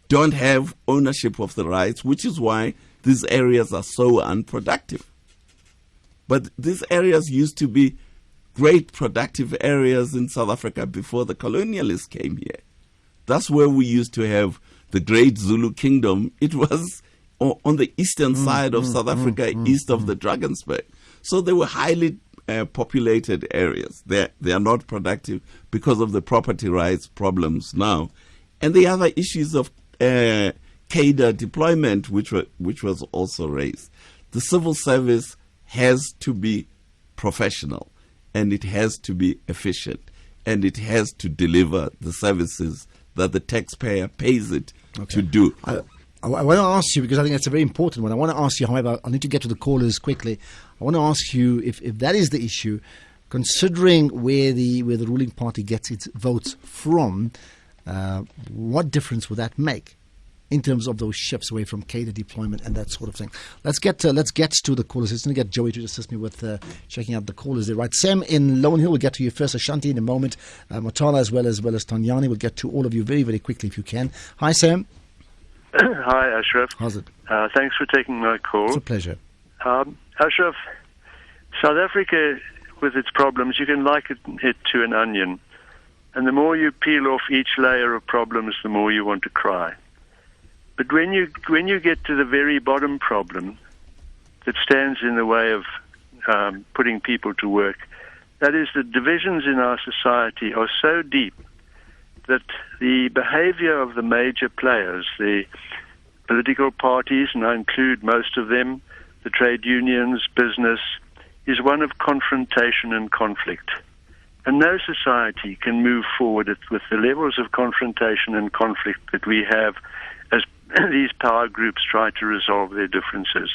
don't have ownership of the rights, which is why these areas are so unproductive. But these areas used to be great productive areas in South Africa before the colonialists came here. That's where we used to have the great Zulu kingdom. It was on the eastern side of South Africa, east of the Drakensberg. So they were highly populated areas. They are not productive because of the property rights problems now. And the other issues of cadre deployment, which was also raised. The civil service has to be professional, and it has to be efficient, and it has to deliver the services that the taxpayer pays it to do. I want to ask you, because I think that's a very important one. I want to ask you, however, I need to get to the callers quickly. I want to ask you if that is the issue, considering where the ruling party gets its votes from, what difference would that make in terms of those shifts away from cadre deployment and that sort of thing? Let's get to the callers. Let's get Joey to assist me with checking out the callers there. Right, Sam in Lone Hill, we'll get to you first. Ashanti in a moment. Matala as well as Tanyani. We'll get to all of you very, very quickly if you can. Hi, Sam. Hi, Ashraf. How's it? Thanks for taking my call. It's a pleasure. Ashraf, South Africa, with its problems, you can liken it to an onion. And the more you peel off each layer of problems, the more you want to cry. But when you get to the very bottom problem that stands in the way of putting people to work, that is, the divisions in our society are so deep that the behavior of the major players, the political parties, and I include most of them, the trade unions, business, is one of confrontation and conflict. And no society can move forward with the levels of confrontation and conflict that we have as these power groups try to resolve their differences.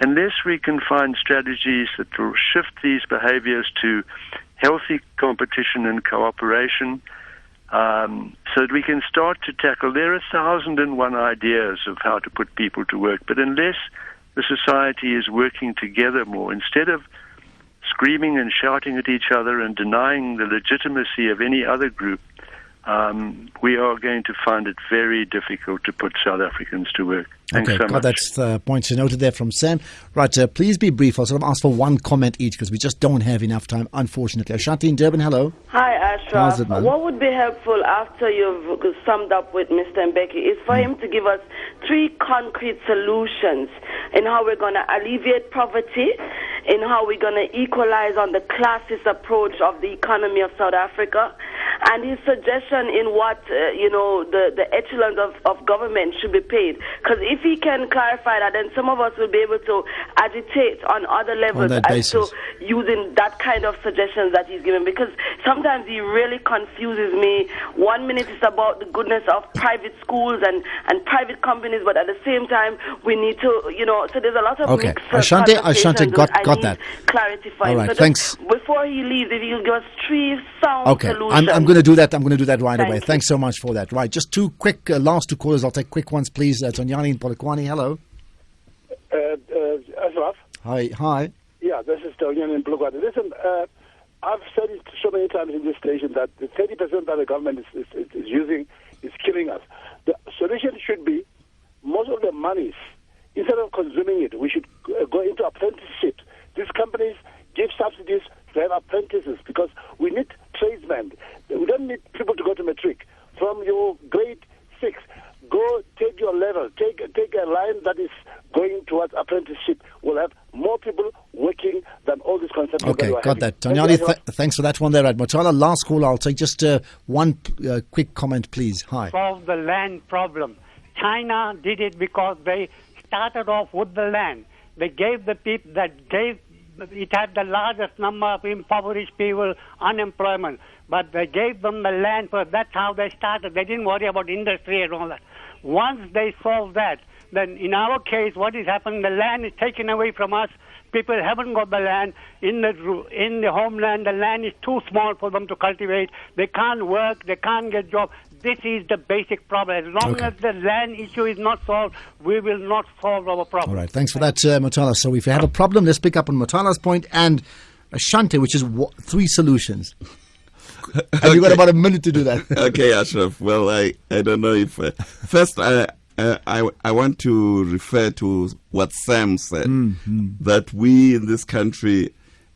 unless we can find strategies that will shift these behaviors to healthy competition and cooperation, so that we can start to tackle. There are 1,001 ideas of how to put people to work, but unless the society is working together more, instead of screaming and shouting at each other and denying the legitimacy of any other group, we are going to find it very difficult to put South Africans to work. Thanks so much. That's the points noted there from Sam. Right, please be brief. I'll sort of ask for one comment each because we just don't have enough time, unfortunately. Ashanti in Durban, hello. Hi, Ashraf. How's it, man? What would be helpful after you've summed up with Mr. Mbeki is for him to give us 3 concrete solutions in how we're going to alleviate poverty, in how we're going to equalize on the classist approach of the economy of South Africa, and his suggestion in what, the echelons of government should be paid. Because if he can clarify that, then some of us will be able to agitate on other levels as to using that kind of suggestions that he's given. Because sometimes he really confuses me. 1 minute it's about the goodness of private schools and private companies, but at the same time we need to, so there's a lot of mixed Ashanti got that. Clarifying. All right, so thanks. Before he leaves, if you give us 3 sound solutions. I'm going to do that. I'm going to do that right away. Thanks so much for that. Right, just 2 quick last 2 callers. I'll take quick ones, please. Tonyani in Polokwane. Hello. Ashraf. Hi. Yeah, this is Tonyani in Polokwane. Listen, I've said it so many times in this station that the 30% that the government is using is killing us. The solution should be most of the monies, instead of consuming it, we should go into apprenticeship. These companies give subsidies to have apprentices because we need tradesmen. We don't need people to go to matric. From your grade 6, go take your level, take a line that is going towards apprenticeship. We'll have more people working than all these concepts. Okay, got that. Tonyani, thanks for that one there. Right, Motala, last call. I'll take just one quick comment, please. Hi. Solve the land problem. China did it because they started off with the land. They gave the people it had the largest number of impoverished people, unemployment. But they gave them the land first. That's how they started. They didn't worry about industry and all that. Once they solved that, then in our case, what is happening, the land is taken away from us. People haven't got the land in the homeland. The land is too small for them to cultivate. They can't work. They can't get jobs. This is the basic problem. As long as the land issue is not solved, we will not solve our problem. All right. Thanks for that, Motala. So if you have a problem, let's pick up on Motala's point and Ashanti, which is 3 solutions. And you've got about a minute to do that. Okay, Ashraf. Well, I don't know if... first, I want to refer to what Sam said, that we in this country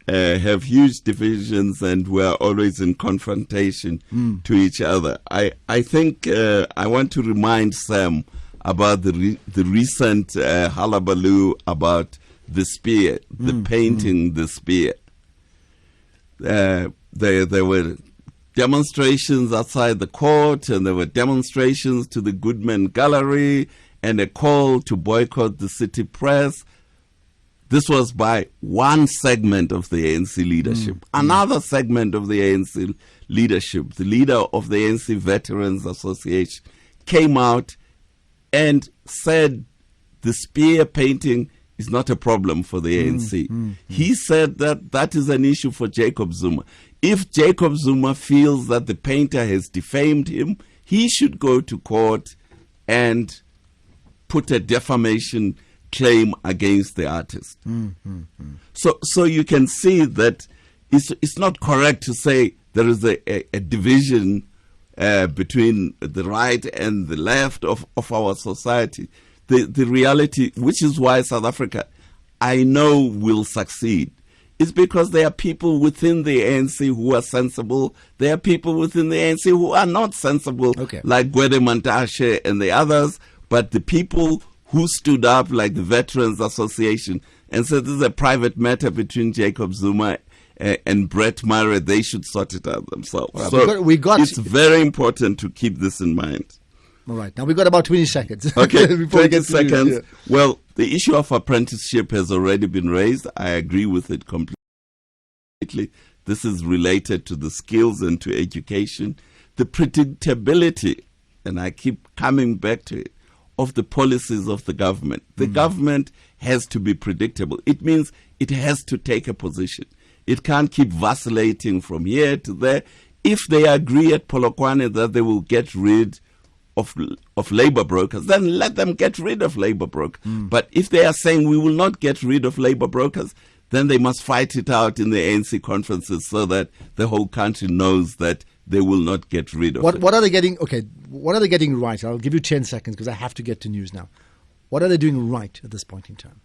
have huge divisions and we're always in confrontation to each other. I think I want to remind Sam about the recent hullabaloo about the spear, the painting the spear. There were demonstrations outside the court, and there were demonstrations to the Goodman Gallery, and a call to boycott the city press. This was by one segment of the ANC leadership. Another segment of the ANC leadership, the leader of the ANC Veterans Association, came out and said the spear painting is not a problem for the ANC. He said that is an issue for Jacob Zuma. If Jacob Zuma feels that the painter has defamed him, he should go to court and put a defamation claim against the artist. So you can see that it's not correct to say there is a division between the right and the left of our society. The reality, which is why South Africa, I know, will succeed, is because there are people within the ANC who are sensible. There are people within the ANC who are not sensible, like Gwede Mantashe and the others. But the people who stood up, like the Veterans Association, and said this is a private matter between Jacob Zuma and Brett Murray, they should sort it out themselves. Right, so it's very important to keep this in mind. All right. Now we've got about 20 seconds. Okay, 20 seconds. Well, the issue of apprenticeship has already been raised. I agree with it completely. This is related to the skills and to education. The predictability, and I keep coming back to it, of the policies of the government. The government has to be predictable. It means it has to take a position. It can't keep vacillating from here to there. If they agree at Polokwane that they will get rid of labor brokers, then let them get rid of labor brokers. But if they are saying we will not get rid of labor brokers, then they must fight it out in the ANC conferences so that the whole country knows that they will not get rid of it. What are they getting? Okay, what are they getting right? I'll give you 10 seconds because I have to get to news now. What are they doing right at this point in time?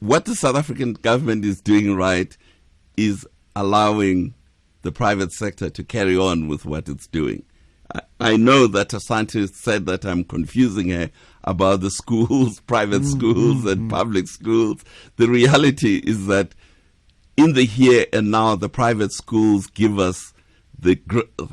What the South African government is doing right is allowing the private sector to carry on with what it's doing. I know that Asante said that I'm confusing her about the schools, private schools and public schools. The reality is that in the here and now, the private schools give us the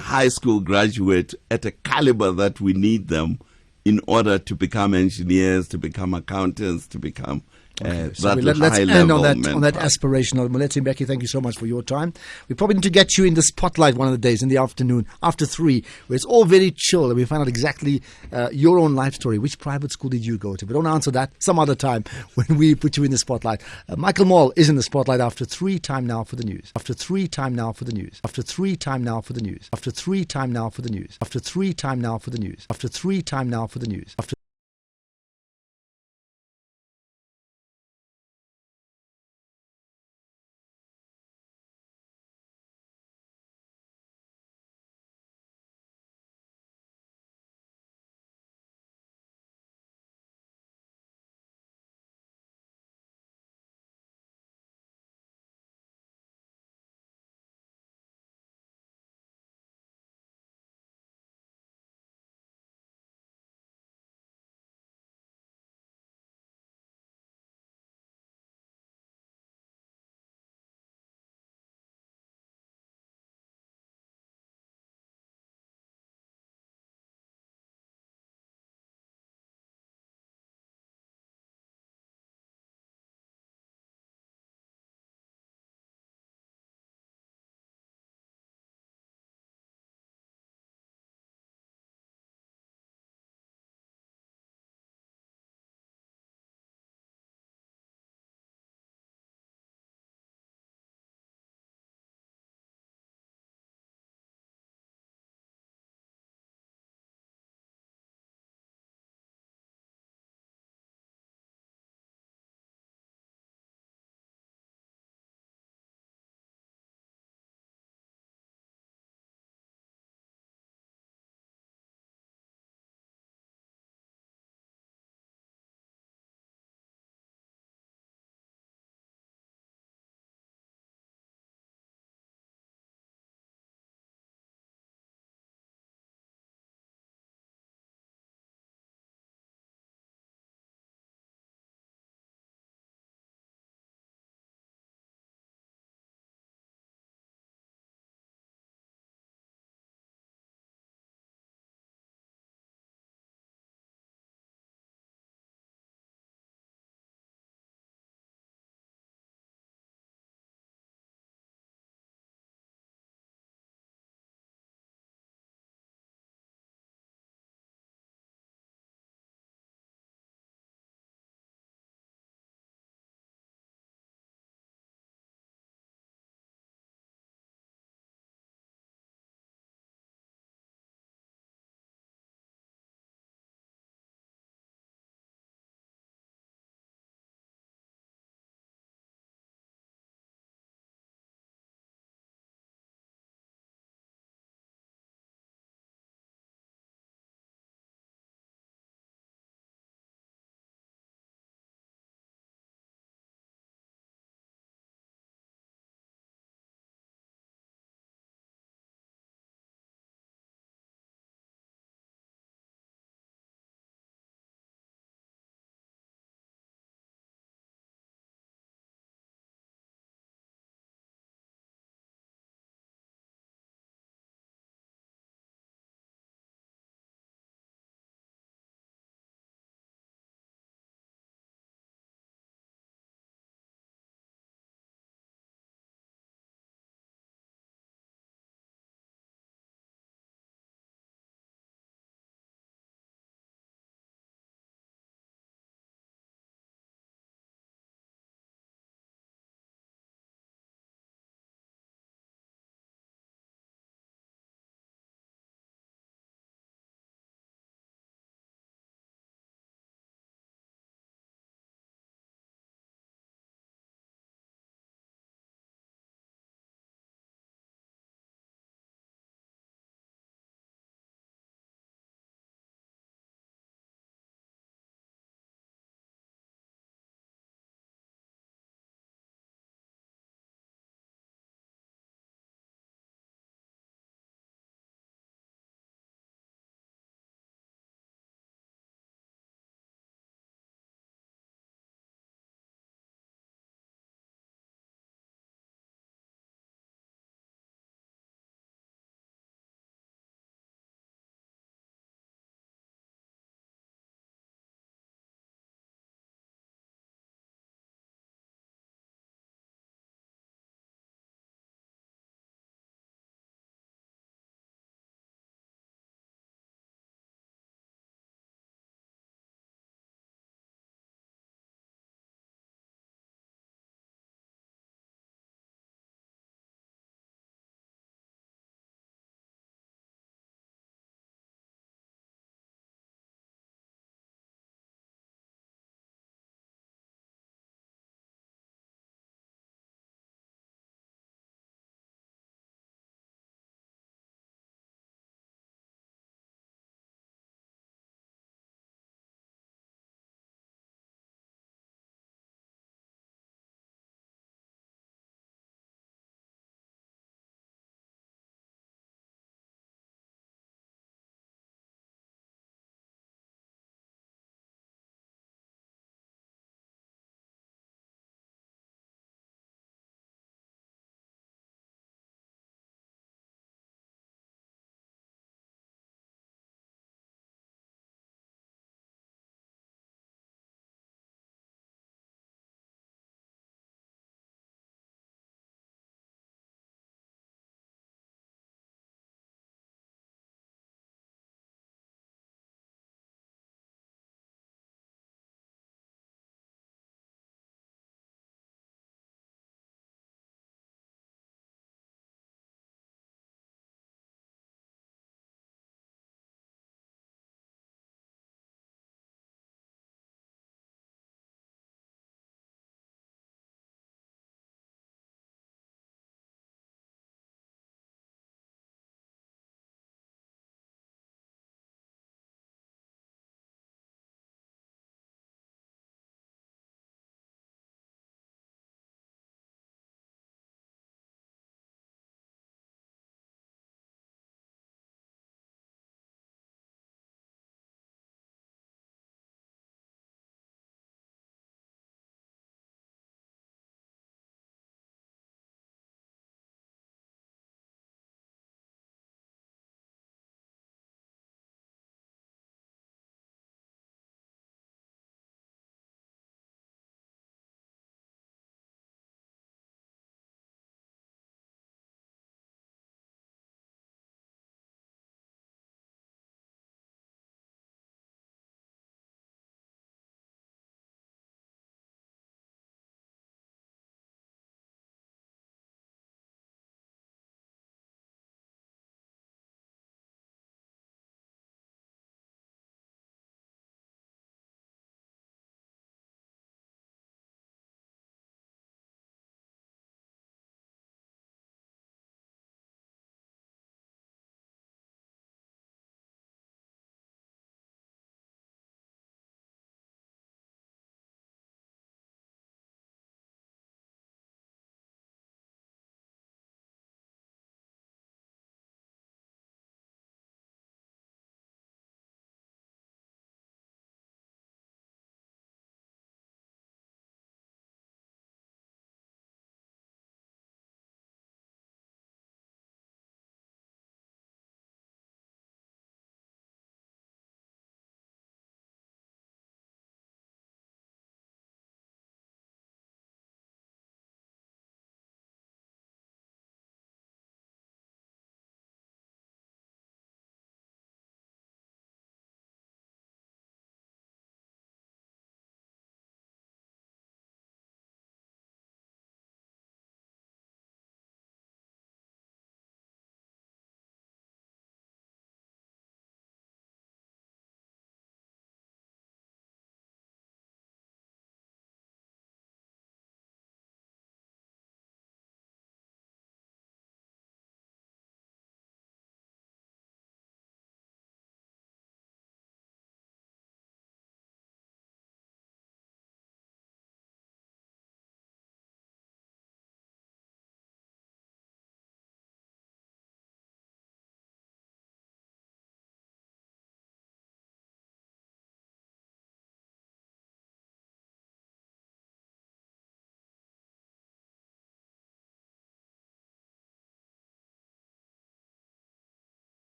high school graduate at a caliber that we need them in order to become engineers, to become accountants, to become let's end on that aspirational. Moeletsi Mbeki, thank you so much for your time. We probably need to get you in the spotlight one of the days in the afternoon after 3, where it's all very chill and we find out exactly your own life story. Which private school did you go to? But don't answer that some other time when we put you in the spotlight. Michael Mall is in the spotlight after 3. Time now for the news. After 3. Time now for the news. After 3. Time now for the news. After 3. Time now for the news. After 3. Time now for the news. After 3. Time now for the news. After